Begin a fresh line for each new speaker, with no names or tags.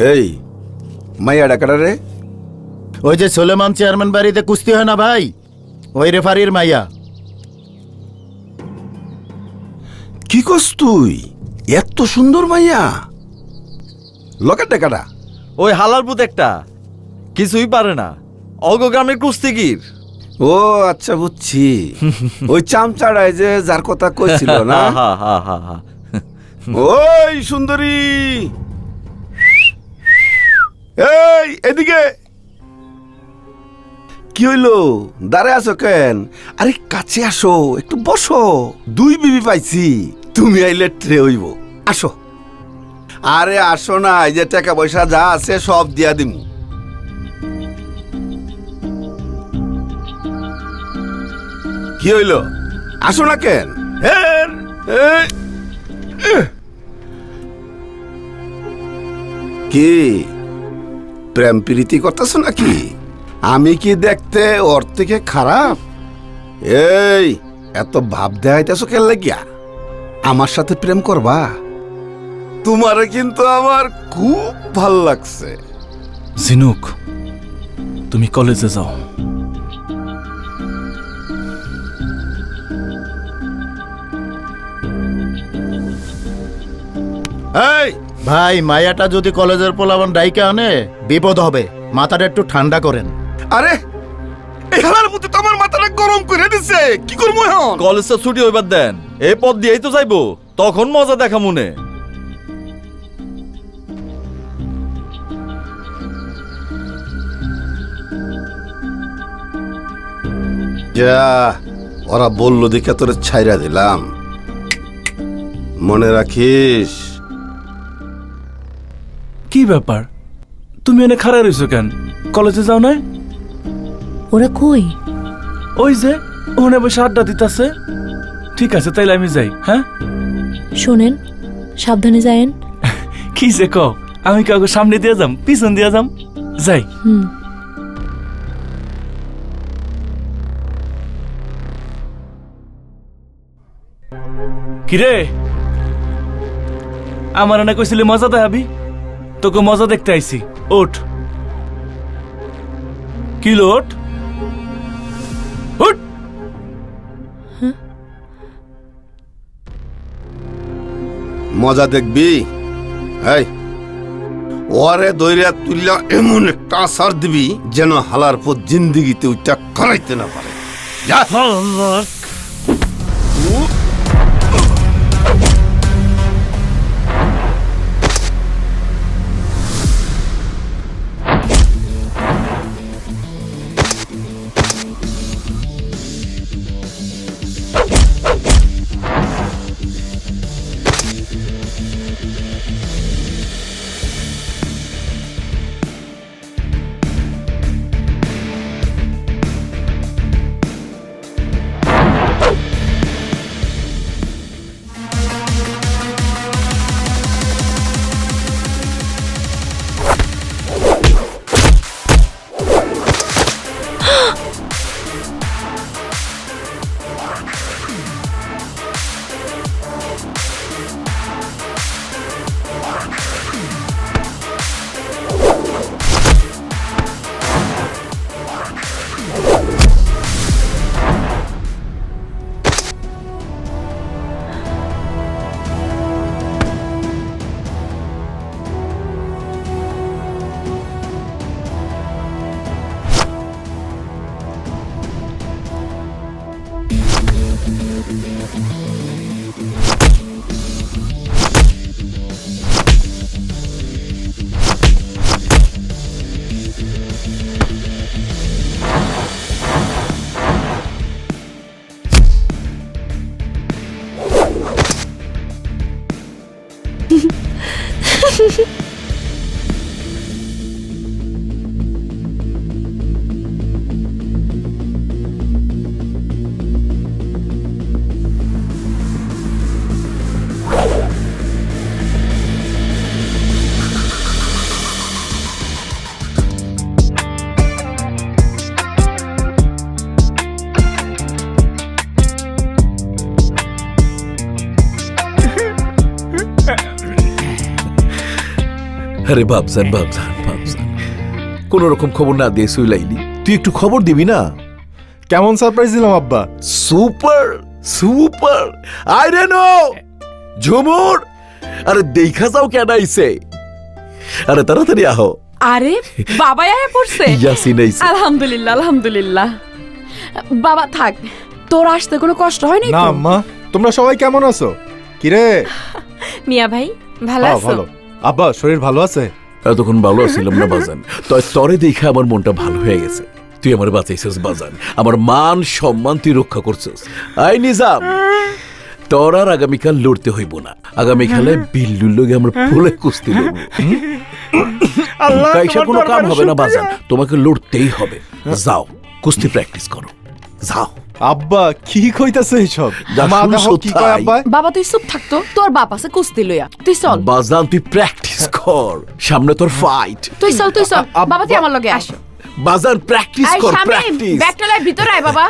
এই মাইয়া ডাকাটা রে?
ওই যে সোলেমান চেয়ারম্যান বাড়িতে কুস্তি হয় না ভাই, ওই রেফারির মাইয়া।
কি কস তুই? এত সুন্দর মাইয়া? লকেট ডাকাটা?
ওই হালারপুত একটা কিছুই পারে না, অগ্রগ্রামের কুস্তিগির।
ও আচ্ছা বুঝছি, ওই চামচাড়ায় যে যার কথা কইছিল না? ওই সুন্দরী, এই এদিকে। কি হইলো, দাঁড়ায় আছো কেন? আরে কাছে আসো, একটু বসো। দুই বিবি পাইছি, তুমি আইলে ট্রে হইব। আসো। আরে আসো না, এই যে টাকা পয়সা যা আছে সব দিয়া দিমু। কি হইলো, আসো না কেন? কি প্রেম প্রীতি করতেছো নাকি? আমি কি দেখতে ওর থেকে খারাপ? এই এত ভাব দেখাইতেছো কেন লাগিয়া? আমার সাথে প্রেম করবা? তোমারে কিন্তু আমার খুব ভাল লাগছে।
ঝিনুক, তুমি কলেজে যাও।
এই
ভাই মায়াটা যদি কলেজের পোলাবান ডাইকে আনে বিপদ হবে, মাথাটা একটু ঠান্ডা করেন।
আরে এই হালার মধ্যে তো আমার মাথাটা গরম করে দিছে, কি করবো এখন?
কলেজটা ছুটি হইবার দেন, এই পথ দিয়েই তো যাইবো, তখন মজা দেখা মনে।
যা, ওরা বললো দেখে তোরে ছাইরা দিলাম, মনে রাখিস।
কি ব্যাপার, তুমি এনে খাড়া রইছো কেন? কলেজে যাও না?
ওরা কই?
ওই যে ওখানে বসে আড্ডা দিতেছে। ঠিক আছে, তাইলে আমি যাই। হ্যাঁ,
শোনেন, সাবধানে যায়েন।
কি যে কও, আমি কাউকে সামনে দিয়ে যাম, পিছন দিয়ে যাম? যাই। কিরে, আমার না কইছিলি মজা দেখাবি, তোকে মজা দেখতে আইছি। ওঠ, কিলো ওঠ, ওঠ।
মজা দেখবি? এই ওরে দইরা তুইলা এমন একটা আসার দিবি যেন হালার পর জিন্দিগিতে ওইটা করাইতে না পারে। যা।
আরে বাবজান কোন রকম খবর না দিয়ে সুইলাইলি, তুই একটু খবর দিবি না?
কেমন সারপ্রাইজ দিলাম আব্বা?
সুপার আই রে নো ঝুমুর, আরে দেখা যাও কেন আইছে, আরে তাড়াতাড়ি আহো।
আরে বাবা আয়া পড়ছে।
ইয়াসিন আইছে।
আলহামদুলিল্লাহ আলহামদুলিল্লাহ। বাবা থাক, তোর আসতে কোনো কষ্ট হয়নি
না
তো?
আম্মা, তোমরা সবাই কেমন আছো? কিরে?
মিয়া ভাই ভালো
হ্যাঁ,
আছো?
ভালো। আব্বা শরীর ভালো আছে?
এতক্ষণ ভালো আছিলাম না বাজান, তরে দেখে আমার মনটা ভালো হয়ে গেছে। তুই আমার বাঁচাইছিস বাজান, আমার মান সম্মান তুই রক্ষা করছিস। আই নিজাম, তোর আর আগামীকাল লড়তে হইব না। আগামীকালে বিল্লুর লগে আমরা ফুলে কুস্তি লড়ব। কাইসা কোনো কাম হবে না বাজান, তোমাকে লড়তেই হবে। যাও কুস্তি প্র্যাকটিস করো, যাও।
আব্বা কি কইতাছে এইসব?
যা
মা
শুনছো
দেখো কি কয়
তাই।
আব্বা?
বাবা তুই চুপ থাকতো, তোর বাপ আছে কুস্তি লইয়া, তুই চল।
বাজান তুই প্র্যাকটিস কর, সামনে তোর ফাইট।
তুই চল
আব্বা-
বাবা তুই আমার লগে আসো।
বাজান প্র্যাকটিস
আয়
কর,
শামিম,
প্র্যাকটিস।
ব্যাগটা লয় ভিতরে আয় বাবা।